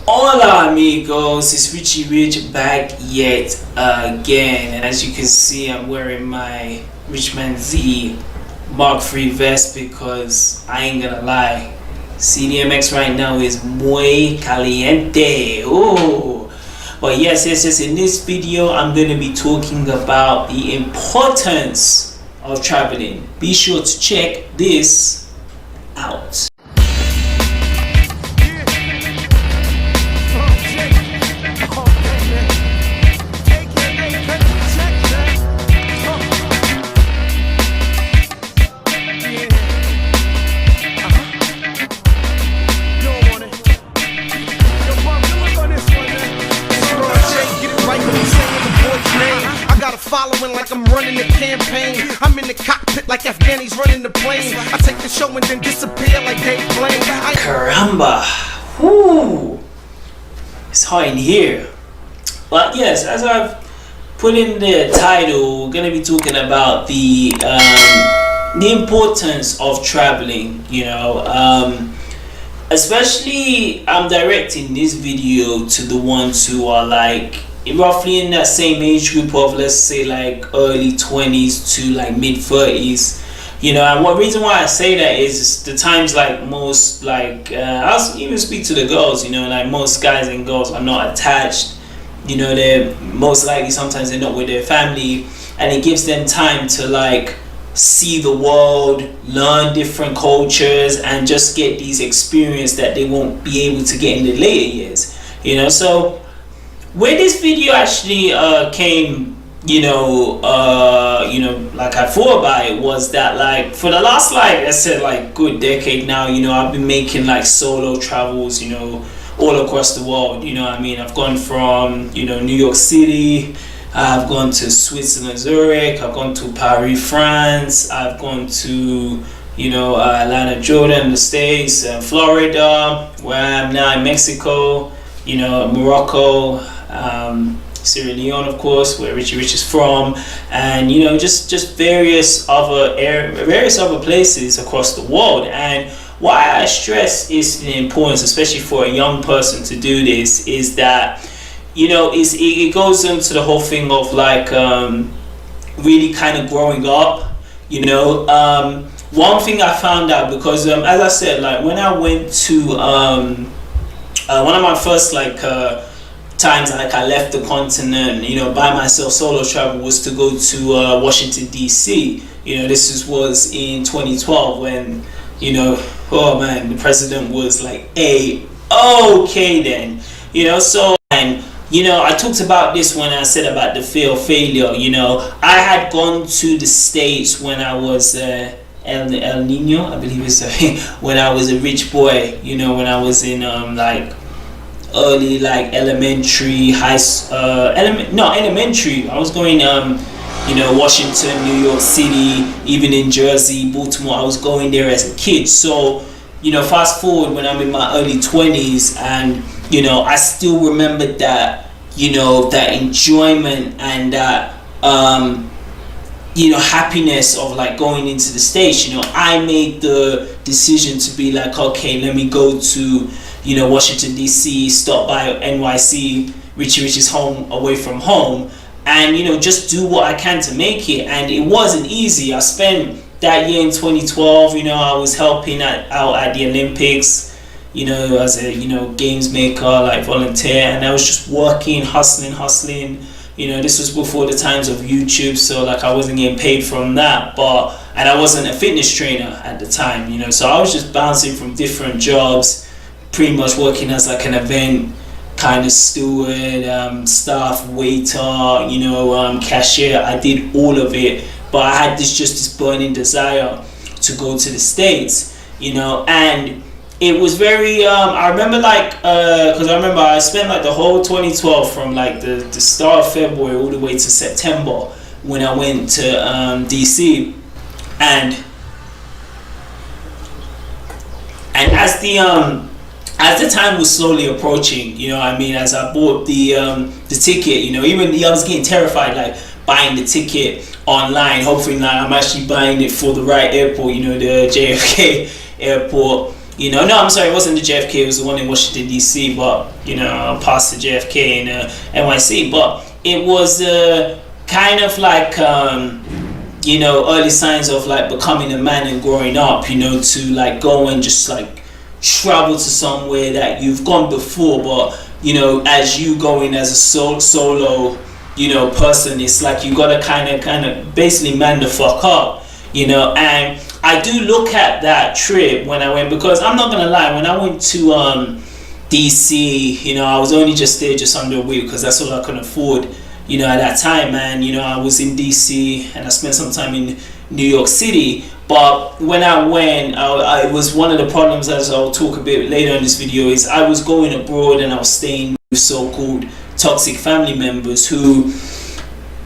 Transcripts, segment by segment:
Hola amigos, it's Richie Rich back yet again, and as you can see I'm wearing my richmanz Mark III vest because I ain't gonna lie, CDMX right now is muy caliente. Oh, but yes, in this video I'm gonna be talking about the importance of traveling. Be sure to check this out. Following like I'm running the campaign. I'm in the cockpit like Afghani's running the plane. I take the show and then disappear like Dave Blaine. Caramba, whoo, it's hot in here. But yes, as I've put in the title, we're gonna be talking about the importance of traveling. Especially I'm directing this video to the ones who are like roughly in that same age group of, let's say, like early 20s to like mid 30s. And one reason why I say that is the times like most I'll even speak to the girls, like most guys and girls are not attached. They're most likely sometimes they're not with their family, and it gives them time to like see the world, learn different cultures, and just get these experiences that they won't be able to get in the later years. So where this video actually came, like I thought about it, was that like for the last I said good decade now, I've been making like solo travels, all across the world. I've gone from New York City, I've gone to Switzerland, Zurich, I've gone to Paris, France, I've gone to Atlanta, Georgia in the States, Florida, where I am now in Mexico, Morocco, Sierra Leone, of course, where Richie Rich is from, and just various other places across the world. And why I stress is the importance, especially for a young person, to do this, is that it goes into the whole thing of like really kind of growing up. One thing I found out, because as I said, like when I went to one of my first times I left the continent, by myself, solo travel, was to go to Washington DC. This was in 2012 when oh man, the president was like okay then. So, and I talked about this when I said about the fear of failure. I had gone to the States when I was El Nino, I believe it's when I was a rich boy, when I was in early elementary, elementary. I was going Washington, New York City, even in Jersey, Baltimore. I was going there as a kid. So fast forward when I'm in my early 20s, and I still remember that that enjoyment and that happiness of like going into the States. I made the decision to be like, okay, let me go to Washington DC, stop by NYC, Richie Rich's home away from home, and just do what I can to make it. And it wasn't easy. I spent that year in 2012, I was helping out at the Olympics, as a games maker, like volunteer, and I was just working, hustling. This was before the times of YouTube, so like I wasn't getting paid from that, and I wasn't a fitness trainer at the time, so I was just bouncing from different jobs, pretty much working as like an event kind of steward, staff, waiter, cashier. I did all of it, but I had this burning desire to go to the States, and it was very I remember because I spent like the whole 2012 from like the start of February all the way to September when I went to DC, and as the time was slowly approaching, as I bought the ticket, even I was getting terrified, like buying the ticket online, hoping that I'm actually buying it for the right airport, the JFK airport. You know, no, I'm sorry, it wasn't the JFK. It was the one in Washington D.C. But you know, past the JFK in NYC. But it was kind of like you know, early signs of like becoming a man and growing up. You know, to like go and just like travel to somewhere that you've gone before, but you know, as you go in as a solo, you know, person, it's like you gotta kind of basically man the fuck up, you know. And I do look at that trip when I went, because I'm not gonna lie, when I went to DC, you know, I was only just there just under a week because that's all I could afford, you know, at that time. And you know, I was in DC and I spent some time in New York City. But when I went, it was one of the problems, as I'll talk a bit later in this video, is I was going abroad and I was staying with so-called toxic family members who,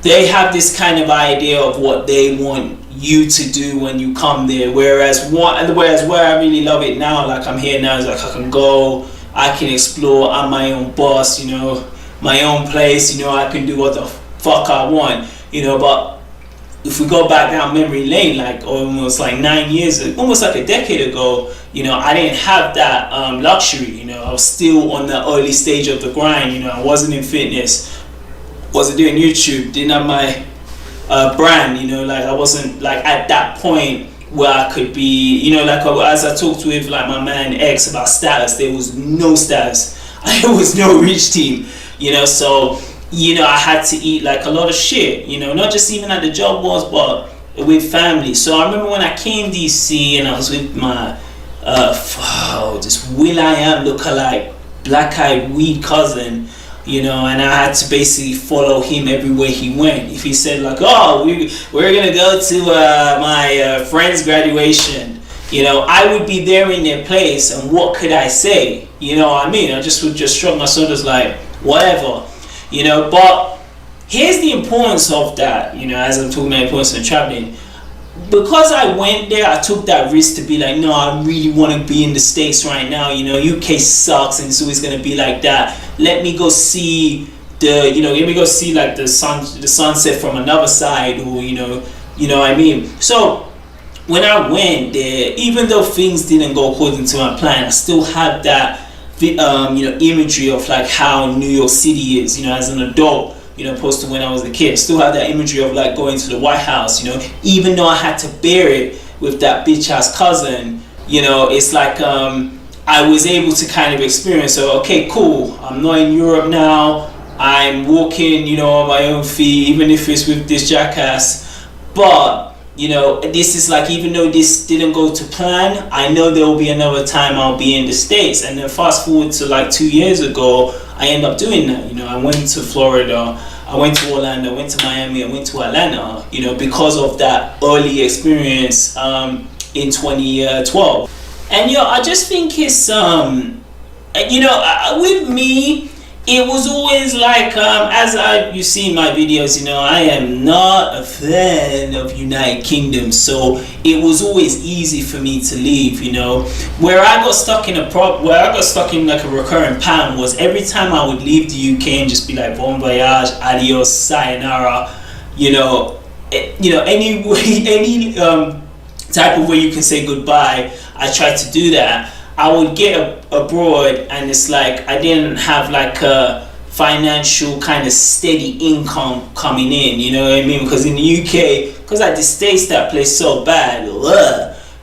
they have this kind of idea of what they want you to do when you come there. Whereas where I really love it now, like I'm here now, is like I can go, I can explore, I'm my own boss, you know, my own place, you know, I can do what the fuck I want, you know. But if we go back down memory lane, like almost like 9 years, almost like a decade ago, you know, I didn't have that luxury. You know, I was still on the early stage of the grind. You know, I wasn't in fitness, wasn't doing YouTube, didn't have my brand. You know, like I wasn't like at that point where I could be, you know, like as I talked with like my man X about status, there was no status. There was no rich team. You know, so you know, I had to eat like a lot of shit, you know, not just even at the job was, but with family. So I remember when I came DC and I was with my this will.i.am lookalike black-eyed weed cousin, you know, and I had to basically follow him everywhere he went. If he said like, oh, we're gonna go to my friend's graduation, you know, I would be there in their place, and what could I say? You know what I mean? I just would just shrug my shoulders like, whatever. You know, but here's the importance of that, you know, as I'm talking about the importance of traveling. Because I went there, I took that risk to be like, no, I really want to be in the States right now, you know, UK sucks and it's always going to be like that. Let me go see let me go see like the sunset from another side, or, you know what I mean? So when I went there, even though things didn't go according to my plan, I still had that you know, imagery of like how New York City is, you know, as an adult, you know, opposed to when I was a kid. Still have that imagery of like going to the White House, you know, even though I had to bear it with that bitch ass cousin, you know, it's like I was able to kind of experience, so okay, cool, I'm not in Europe now, I'm walking, you know, on my own feet, even if it's with this jackass. But you know, this is like, even though this didn't go to plan, I know there will be another time I'll be in the States. And then fast forward to like 2 years ago, I end up doing that. You know, I went to Florida, I went to Orlando, I went to Miami, I went to Atlanta, you know, because of that early experience in 2012. And, you know, I just think it's, you know, with me, it was always like, you see in my videos, you know, I am not a fan of United Kingdom, so it was always easy for me to leave, you know. Where I got stuck in like a recurring pattern was every time I would leave the UK and just be like, bon voyage, adios, sayonara, you know, any type of way you can say goodbye, I tried to do that. I would get abroad and it's like I didn't have like a financial kind of steady income coming in, you know what I mean? Because in the UK, because I distaste that place so bad,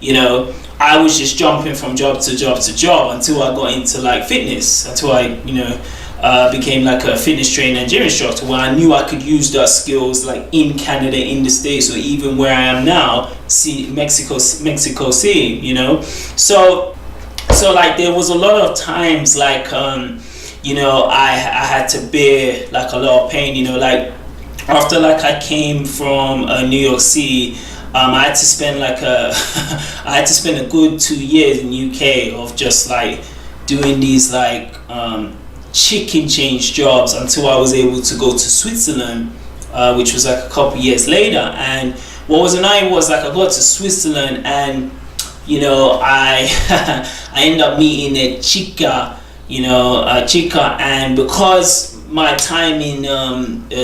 you know, I was just jumping from job to job to job until I got into like fitness, until I, you know, became like a fitness trainer and gym instructor, where I knew I could use those skills like in Canada, in the States, or even where I am now, Mexico City, you know. So like there was a lot of times like you know, I had to bear like a lot of pain, you know, like after like I came from New York City, I had to spend like a good 2 years in UK of just like doing these like chicken change jobs until I was able to go to Switzerland, which was like a couple years later. And what was annoying was like I got to Switzerland and, you know, I ended up meeting a chica, and because my time in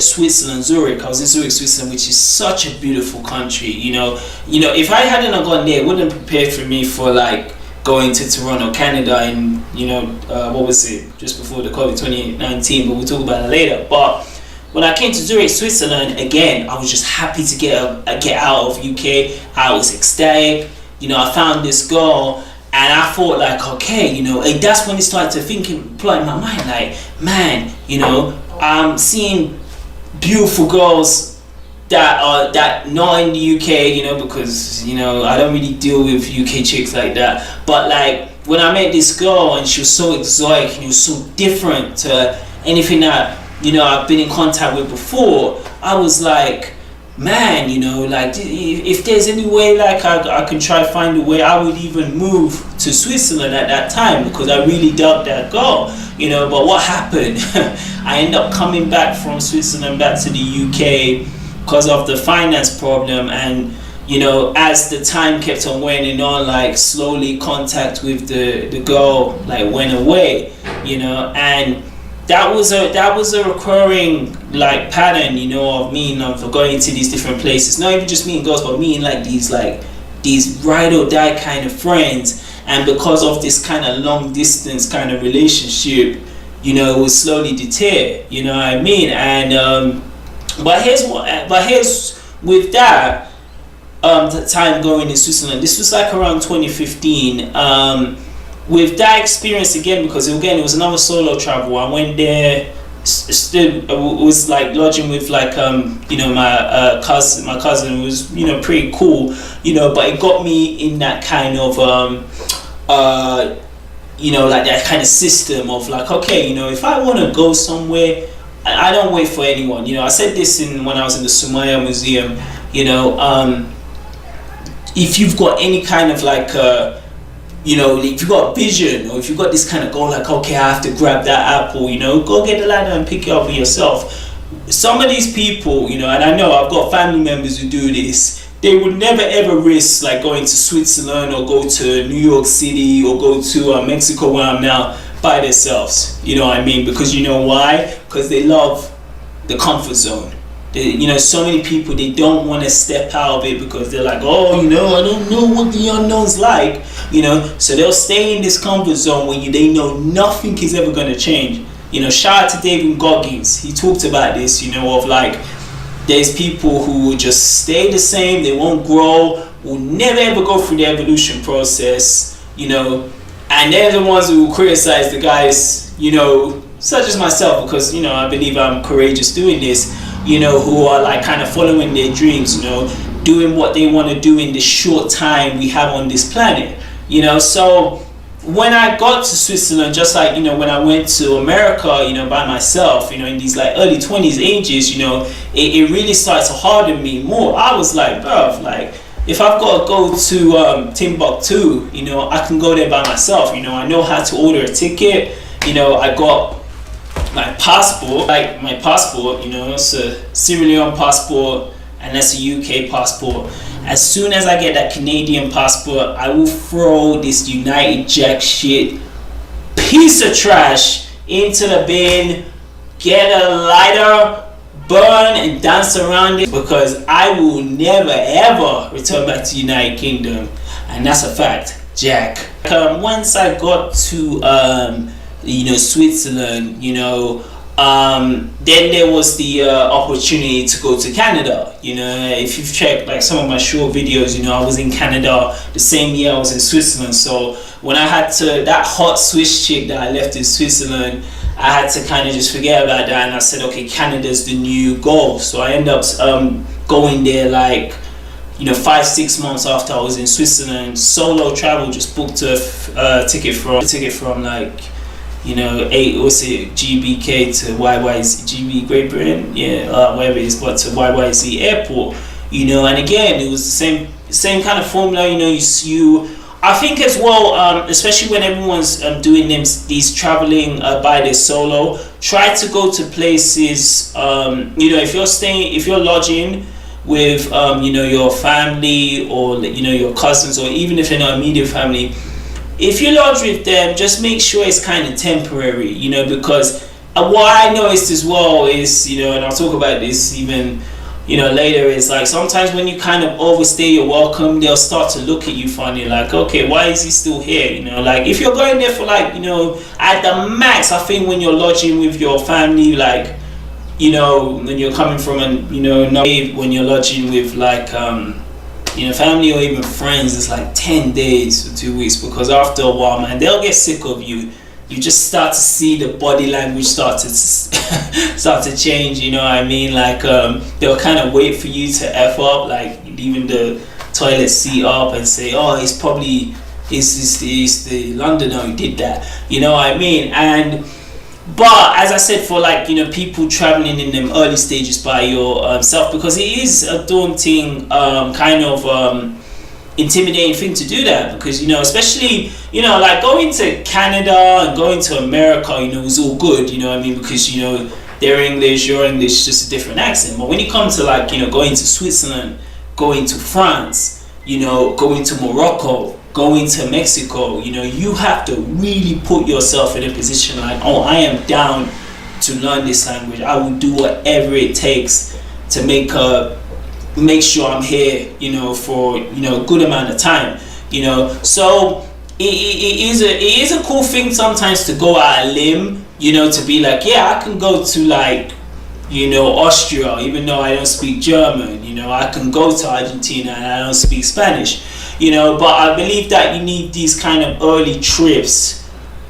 Switzerland, Zurich, I was in Zurich, Switzerland, which is such a beautiful country, you know, if I hadn't gone there, it wouldn't prepare for me for like going to Toronto, Canada, in what was it, just before the COVID 2019, but we'll talk about it later. But when I came to Zurich, Switzerland, again, I was just happy to get out of UK. I was ecstatic. I found this girl, and I thought like, okay, and that's when it started to play in my mind, like, man, I'm seeing beautiful girls that are not in the UK, because I don't really deal with UK chicks like that. But like when I met this girl, and she was so exotic, and it was so different to anything that I've been in contact with before, I was like, man, like if there's any way like I can try find a way, I would even move to Switzerland at that time, because I really dug that girl, but what happened? I ended up coming back from Switzerland back to the UK because of the finance problem, and as the time kept on waning on, like slowly contact with the girl like went away, and that was a recurring like pattern, of me of going to these different places, not even just meeting girls, but meeting like these ride or die kind of friends. And because of this kind of long distance kind of relationship, it would slowly deter, you know what I mean? And but here's with that the time going in Switzerland, this was like around 2015. With that experience again, because again it was another solo travel, I went there, still was like lodging with like my cousin was pretty cool, but it got me in that kind of like that kind of system of like, okay, if I want to go somewhere, I don't wait for anyone. I said this when I was in the Sumaya Museum, if you've got any kind of like if you got vision, or if you got this kind of goal, like, okay, I have to grab that apple, go get the ladder and pick it up for yourself. Some of these people, and I know I've got family members who do this, they would never ever risk like going to Switzerland or go to New York City or go to Mexico, where I'm now, by themselves. You know what I mean? Because why? Because they love the comfort zone. So many people, they don't want to step out of it because they're like, oh, I don't know what the unknown's like, so they'll stay in this comfort zone where they know nothing is ever going to change. Shout out to David Goggins. He talked about this, of like, there's people who will just stay the same, they won't grow, will never ever go through the evolution process, and they're the ones who will criticize the guys, such as myself, because, I believe I'm courageous doing this, who are like kind of following their dreams, doing what they want to do in the short time we have on this planet, so when I got to Switzerland, just like, when I went to America, by myself, in these like early 20s ages, it really started to harden me more. I was like, bruv, like, if I've got to go to Timbuktu, I can go there by myself, I know how to order a ticket, I got my passport, it's a Sierra Leone passport, and that's a UK passport. As soon as I get that Canadian passport, I will throw this United Jack shit piece of trash into the bin, get a lighter, burn and dance around it, because I will never ever return back to United Kingdom, and that's a fact, Jack. Once I got to Switzerland, then there was the opportunity to go to Canada. If you've checked like some of my short videos, I was in Canada the same year I was in Switzerland. So when I had to, that hot Swiss chick that I left in Switzerland, I had to kind of just forget about that, and I said, okay, Canada's the new goal. So I ended up going there like 5-6 months after I was in Switzerland, solo travel, just booked a ticket from like GBK to YYZ, GB Great Britain, wherever it is, but to YYZ airport, and again it was the same kind of formula. I think as well, especially when everyone's doing these traveling by their solo, try to go to places, if you're lodging with your family, or your cousins, or even if they're not immediate family, if you lodge with them, just make sure it's kind of temporary, because what I noticed as well is, and I'll talk about this even later is like sometimes when you kind of overstay your welcome, they'll start to look at you funny, like, okay, why is he still here? Like if you're going there for like, at the max, I think when you're lodging with your family, like, when you're coming from when you're lodging with like, family or even friends, it's like 10 days or 2 weeks, because after a while, man, they'll get sick of you. You just start to see the body language start to change, you know what I mean? Like they'll kind of wait for you to F up, like even the toilet seat up and say, oh, it's the Londoner who did that, you know what I mean? But as I said, for like, people traveling in them early stages by yourself, because it is a daunting kind of intimidating thing to do that, because especially like going to Canada and going to America, is all good, you know what I mean, because their English, your English, just a different accent. But when you come to like going to Switzerland, going to France, going to Morocco, going to Mexico, you have to really put yourself in a position like, oh, I am down to learn this language. I will do whatever it takes to make sure I'm here, for a good amount of time, So it is a cool thing sometimes to go out a limb, to be like, yeah, I can go to like, Austria, even though I don't speak German. I can go to Argentina and I don't speak Spanish. But I believe that you need these kind of early trips,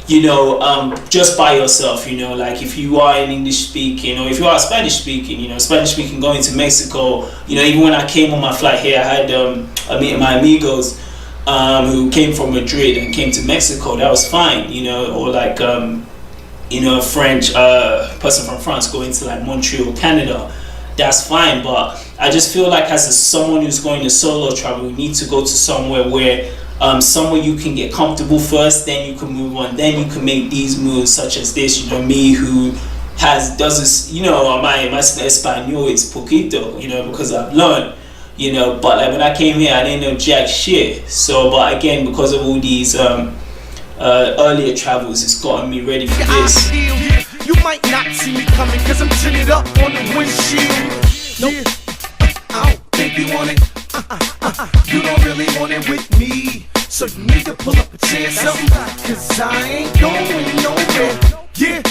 just by yourself, like if you are an English speaking, or if you are Spanish speaking, going to Mexico, even when I came on my flight here, I had I meet my amigos who came from Madrid and came to Mexico. That was fine, or like a French person from France going to like Montreal, Canada. That's fine, but I just feel like as someone who's going to solo travel, you need to go to somewhere where somewhere you can get comfortable first, then you can move on, then you can make these moves such as this. Me who does this, my español is poquito, because I've learned, but like when I came here, I didn't know jack shit. So, but again, because of all these earlier travels, it's gotten me ready for this. You might not see me coming, cause I'm tinted up on the windshield. Yeah, I don't think you want it. You don't really want it with me, so you need to pull up a chair, something, cause I ain't going nowhere. Yeah,